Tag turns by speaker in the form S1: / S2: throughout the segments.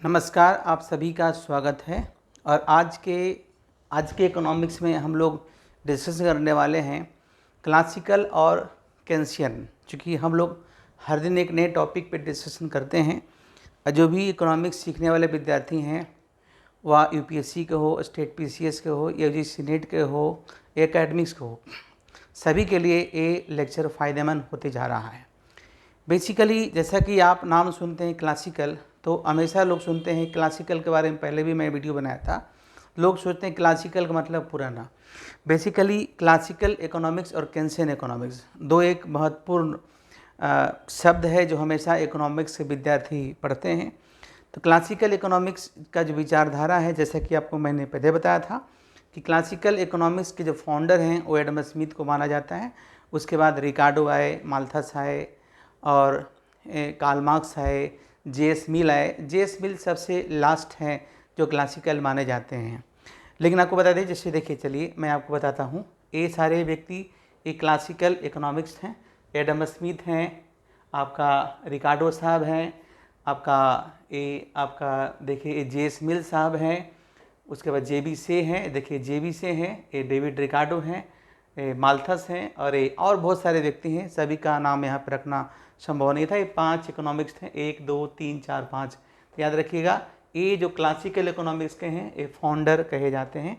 S1: नमस्कार, आप सभी का स्वागत है। और आज के इकोनॉमिक्स में हम लोग डिस्कस करने वाले हैं क्लासिकल और केंसियन। चूँकि हम लोग हर दिन एक नए टॉपिक पे डिस्कशन करते हैं और जो भी इकोनॉमिक्स सीखने वाले विद्यार्थी हैं, वह यूपीएससी के हो, स्टेट पीसीएस के हो, या यूजीसी नेट के हो, एकेडमिक्स के हो, सभी के लिए ये लेक्चर फ़ायदेमंद होते जा रहा है। बेसिकली जैसा कि आप नाम सुनते हैं क्लासिकल, तो हमेशा लोग सुनते हैं क्लासिकल के बारे में। पहले भी मैं वीडियो बनाया था। लोग सोचते हैं क्लासिकल का मतलब पुराना। बेसिकली क्लासिकल इकोनॉमिक्स और केंसियन इकोनॉमिक्स दो एक महत्वपूर्ण शब्द है जो हमेशा इकोनॉमिक्स के विद्यार्थी पढ़ते हैं। तो क्लासिकल इकोनॉमिक्स का जो विचारधारा है, जैसा कि आपको मैंने पहले बताया था कि क्लासिकल इकोनॉमिक्स के जो फाउंडर हैं वो एडम स्मिथ को माना जाता है। उसके बाद रिकार्डो आए, माल्थस आए और कार्ल मार्क्स आए, जे.एस. मिल आए। जे.एस. मिल सबसे लास्ट हैं जो क्लासिकल माने जाते हैं। लेकिन आपको बता दें, जैसे देखिए, चलिए मैं आपको बताता हूँ। ये सारे व्यक्ति ये क्लासिकल इकोनॉमिक्स हैं। एडम स्मिथ हैं, आपका रिकार्डो साहब हैं, आपका देखिए जे.एस. मिल साहब हैं। उसके बाद जे.बी. से हैं, देखिए जे.बी. से हैं, ये डेविड रिकार्डो हैं, माल्थस हैं और बहुत सारे व्यक्ति हैं। सभी का नाम यहाँ पर रखना संभव नहीं था। ये 5 इकोनॉमिक्स थे, 1 2 3 4 5। याद रखिएगा, ये जो क्लासिकल इकोनॉमिक्स के हैं ये फाउंडर कहे जाते हैं।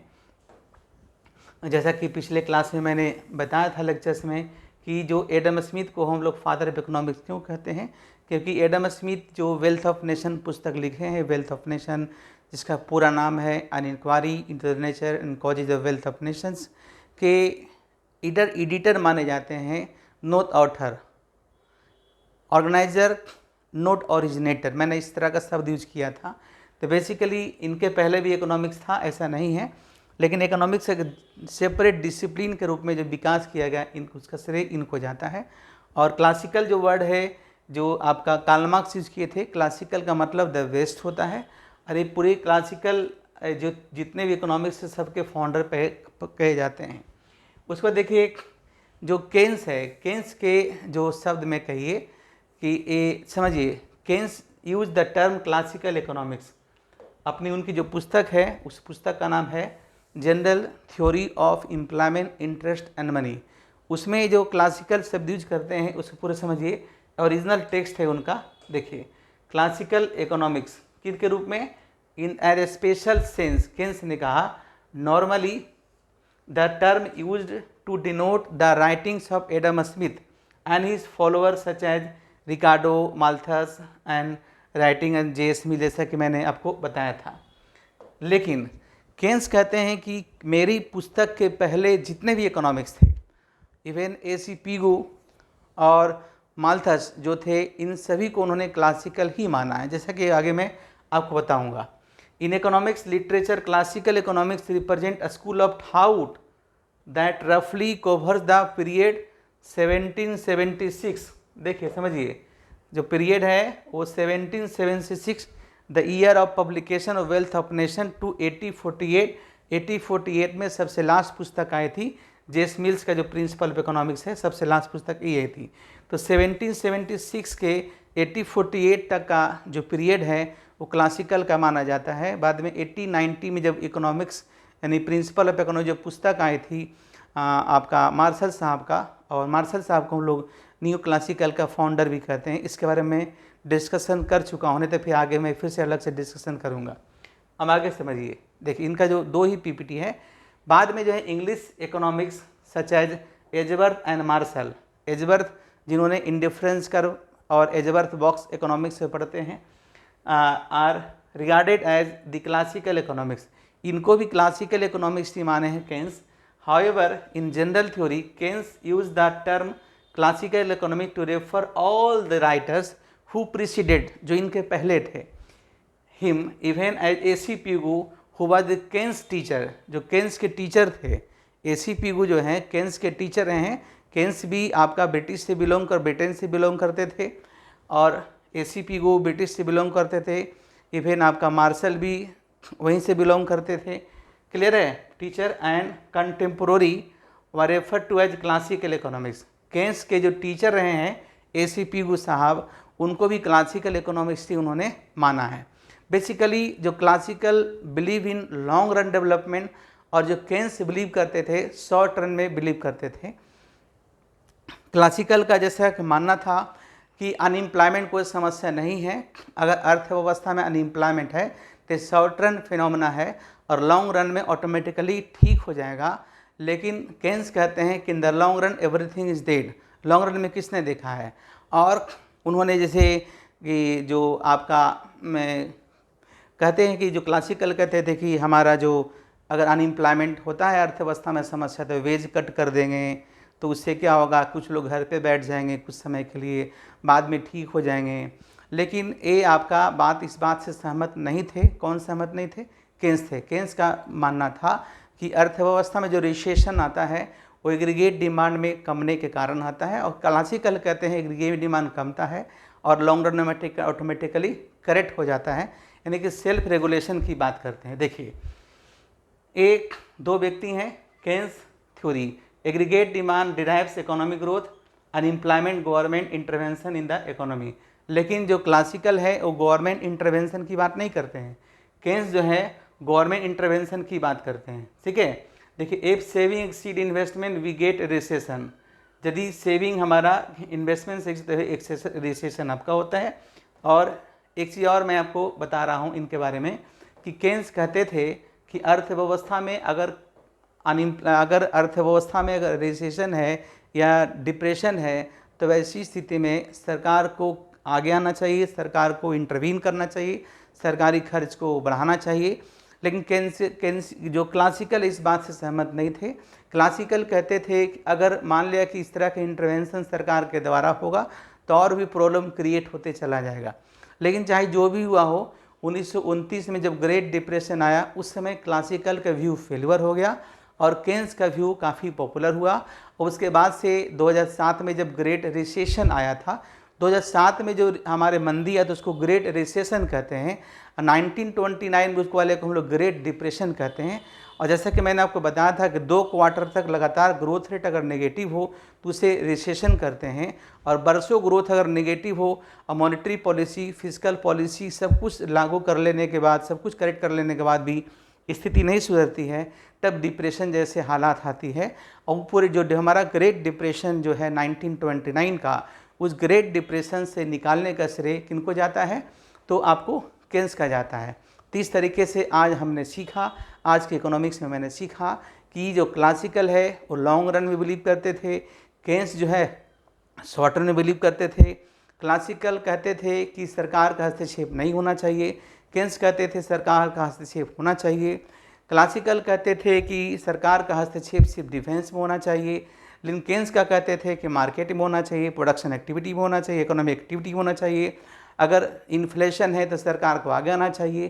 S1: जैसा कि पिछले क्लास में मैंने बताया था लेक्चर्स में कि जो एडम स्मिथ को हम लोग फादर ऑफ इकोनॉमिक्स क्यों कहते हैं, क्योंकि एडम स्मिथ जो वेल्थ ऑफ नेशन पुस्तक लिखे हैं, वेल्थ ऑफ नेशन, जिसका पूरा नाम है an inquiry into the nature and causes of wealth of nations, के एडिटर माने जाते हैं, not author, organiser, not originator. मैंने इस तरह का शब्द यूज किया था। तो बेसिकली इनके पहले भी इकोनॉमिक्स था, ऐसा नहीं है, लेकिन इकोनॉमिक्स एक सेपरेट डिसिप्लिन के रूप में जो विकास किया गया, उसका श्रेय इनको जाता है। और क्लासिकल जो वर्ड है, जो आपका कार्ल मार्क्स यूज किए थे, क्लासिकल का मतलब द वेस्ट होता है। और ये पूरे क्लासिकल जो जितने भी इकोनॉमिक्स है सबके फाउंडर कहे जाते हैं। उसको देखिए, जो केन्स है, केन्स के जो शब्द में कहिए कि ये समझिए, Keynes use the term classical economics. अपनी उनकी जो पुस्तक है, उस पुस्तक का नाम है general theory of employment, interest and money. उसमें जो क्लासिकल शब्द यूज करते हैं उसको पूरे समझिए। ओरिजिनल टेक्स्ट है उनका, देखिए, क्लासिकल इकोनॉमिक्स किसके रूप में, in a special sense. Keynes ने कहा, normally the term used to denote the writings of Adam Smith and his followers such as Ricardo, Malthus and writing and J S. Mill, जैसा कि मैंने आपको बताया था। लेकिन केन्स कहते हैं कि मेरी पुस्तक के पहले जितने भी इकोनॉमिक्स थे, इवन ए.सी. पीगू और माल्थस जो थे, इन सभी को उन्होंने क्लासिकल ही माना है, जैसा कि आगे मैं आपको बताऊंगा। In economics literature, classical economics represent a school of thought that रफली कवर्स द पीरियड 1776। देखिए, समझिए, जो पीरियड है वो 1776, the year of publication of wealth of nation, to 1848। 1848 में सबसे लास्ट पुस्तक आई थी। जे.एस. मिल्स का जो प्रिंसिपल ऑफ इकोनॉमिक्स है, सबसे लास्ट पुस्तक ये थी। तो 1776 के 1848 तक का जो पीरियड है वो क्लासिकल का माना जाता है। बाद में 1890 में जब इकोनॉमिक्स यानी प्रिंसिपल ऑफ इकोनॉमिक्स जो पुस्तक आई थी आपका मार्शल साहब का, और मार्शल साहब को हम लोग न्यू क्लासिकल का फाउंडर भी कहते हैं। इसके बारे में डिस्कशन कर चुका हूँ, नहीं तो फिर आगे मैं फिर से अलग से डिस्कशन करूँगा। अब आगे समझिए, देखिए, इनका जो 2 ही पीपीटी है। बाद में जो है English economics such as Edgeworth and Marshall. Edgeworth जिन्होंने इंडिफरेंस कर्व और एजवर्थ बॉक्स इकोनॉमिक्स से पढ़ते हैं, are regarded as the classical economics. इनको भी क्लासिकल इकोनॉमिक्स ही माने हैं Keynes. However in general theory, Keynes use the term classical economic to refer all the writers who preceded, जो इनके पहले थे, him, even as A C. Pigou who was the Keynes teacher, जो केन्स के teacher थे। ए.सी. पीगू जो हैं Keynes के टीचर हैं। केन्स भी आपका ब्रिटिश से ब्रिटेन से बिलोंग करते थे, और ए.सी. पीगू ब्रिटिश से बिलोंग करते थे। इवन आपका मार्शल भी वहीं से बिलोंग करते थे। क्लियर है? Teacher and contemporary were refer to as classical economics. Keynes के जो टीचर रहे हैं ए.सी. पीगू साहब, उनको भी क्लासिकल इकोनॉमिक्स ही उन्होंने माना है। बेसिकली जो classical believe in long run development और जो केन्स बिलीव करते थे शॉर्ट रन में बिलीव करते थे। क्लासिकल का जैसा कि मानना था कि अनएम्प्लॉयमेंट कोई समस्या नहीं है, अगर अर्थव्यवस्था में अनएम्प्लॉयमेंट है तो शॉर्ट रन फिनोमेना है और लॉन्ग रन में ऑटोमेटिकली ठीक हो जाएगा। लेकिन केन्स कहते हैं कि in the long run everything is dead. Long run में किसने देखा है? और उन्होंने जैसे कि जो आपका में कहते हैं कि जो क्लासिकल कहते थे कि हमारा जो अगर अनएम्प्लॉयमेंट होता है अर्थव्यवस्था में समस्या तो वेज कट कर देंगे, तो उससे क्या होगा, कुछ लोग घर पे बैठ जाएंगे कुछ समय के लिए, बाद में ठीक हो जाएंगे। लेकिन ये आपका बात इस बात से सहमत नहीं थे। कौन सहमत नहीं थे? केन्स थे। केन्स का मानना था कि अर्थव्यवस्था में जो रिसेशन आता है वो एग्रीगेट डिमांड में कमने के कारण आता है, और क्लासिकल कहते हैं एग्रीगेट डिमांड कमता है और लॉन्ग रन में ऑटोमेटिकली करेक्ट हो जाता है, यानी कि सेल्फ रेगुलेशन की बात करते हैं। देखिए, एक दो व्यक्ति हैं, Keynes theory, aggregate demand derives economic growth, unemployment government intervention in the economy. लेकिन जो क्लासिकल है वो गवर्नमेंट इंटरवेंशन की बात नहीं करते हैं। केन्स जो है गवर्नमेंट इंटरवेंशन की बात करते हैं। ठीक है, देखिए, if saving exceed investment we get recession. यदि सेविंग हमारा इन्वेस्टमेंट से रिसेशन आपका होता है। और एक चीज़ और मैं आपको बता रहा हूँ इनके बारे में कि केन्स कहते थे कि अर्थव्यवस्था में अगर अर्थव्यवस्था में अगर रिसेशन है या डिप्रेशन है तो वैसी स्थिति में सरकार को आगे आना चाहिए, सरकार को इंटरवीन करना चाहिए, सरकारी खर्च को बढ़ाना चाहिए। लेकिन केन्स जो क्लासिकल इस बात से सहमत नहीं थे। क्लासिकल कहते थे कि अगर मान लिया कि इस तरह के इंटरवेंशन सरकार के द्वारा होगा तो और भी प्रॉब्लम क्रिएट होते चला जाएगा। लेकिन चाहे जो भी हुआ हो, 1929 में जब ग्रेट डिप्रेशन आया उस समय क्लासिकल का व्यू फेलियर हो गया और केन्स का व्यू काफ़ी पॉपुलर हुआ। और उसके बाद से 2007 में जब ग्रेट रिसेशन आया था, 2007 में जो हमारे मंदी है तो उसको ग्रेट रिसेशन कहते हैं। 1929 उसको वाले को हम लोग ग्रेट डिप्रेशन कहते हैं। और जैसा कि मैंने आपको बताया था कि 2 क्वार्टर तक लगातार ग्रोथ रेट अगर नेगेटिव हो तो उसे रिसेशन करते हैं, और बरसों ग्रोथ अगर नेगेटिव हो और मॉनेटरी पॉलिसी, फिजिकल पॉलिसी सब कुछ लागू कर लेने के बाद, सब कुछ करेक्ट कर लेने के बाद भी स्थिति नहीं सुधरती है, तब डिप्रेशन जैसे हालात आती है। और पूरे जो हमारा ग्रेट डिप्रेशन जो है 1929 का, उस ग्रेट डिप्रेशन से निकालने का श्रेय किनको जाता है? तो आपको केन्स का जाता है। तो इस तरीके से आज हमने सीखा, आज के इकोनॉमिक्स में मैंने सीखा कि जो क्लासिकल है वो लॉन्ग रन में बिलीव करते थे, केन्स जो है शॉर्ट रन में बिलीव करते थे। क्लासिकल कहते थे कि सरकार का हस्तक्षेप नहीं होना चाहिए, केन्स कहते थे सरकार का हस्तक्षेप होना चाहिए। क्लासिकल कहते थे कि सरकार का हस्तक्षेप सिर्फ डिफेंस में होना चाहिए, लेकिन केन्स का कहते थे कि मार्केट में होना चाहिए, प्रोडक्शन एक्टिविटी में होना चाहिए, इकोनॉमिक एक्टिविटी होना चाहिए। अगर इन्फ्लेशन है तो सरकार को आगे आना चाहिए।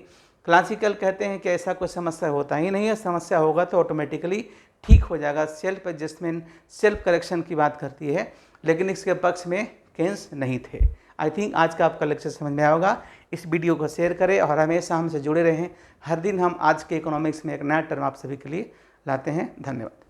S1: क्लासिकल कहते हैं कि ऐसा कोई समस्या होता ही नहीं है, समस्या होगा तो ऑटोमेटिकली ठीक हो जाएगा, सेल्फ एडजस्टमेंट, सेल्फ करेक्शन की बात करती है। लेकिन इसके पक्ष में केन्स नहीं थे। आई थिंक आज का आपका लेक्चर समझ में आया होगा। इस वीडियो को शेयर करें और हमेशा हमसे जुड़े रहें। हर दिन हम आज के इकोनॉमिक्स में एक नया टर्म आप सभी के लिए लाते हैं। धन्यवाद।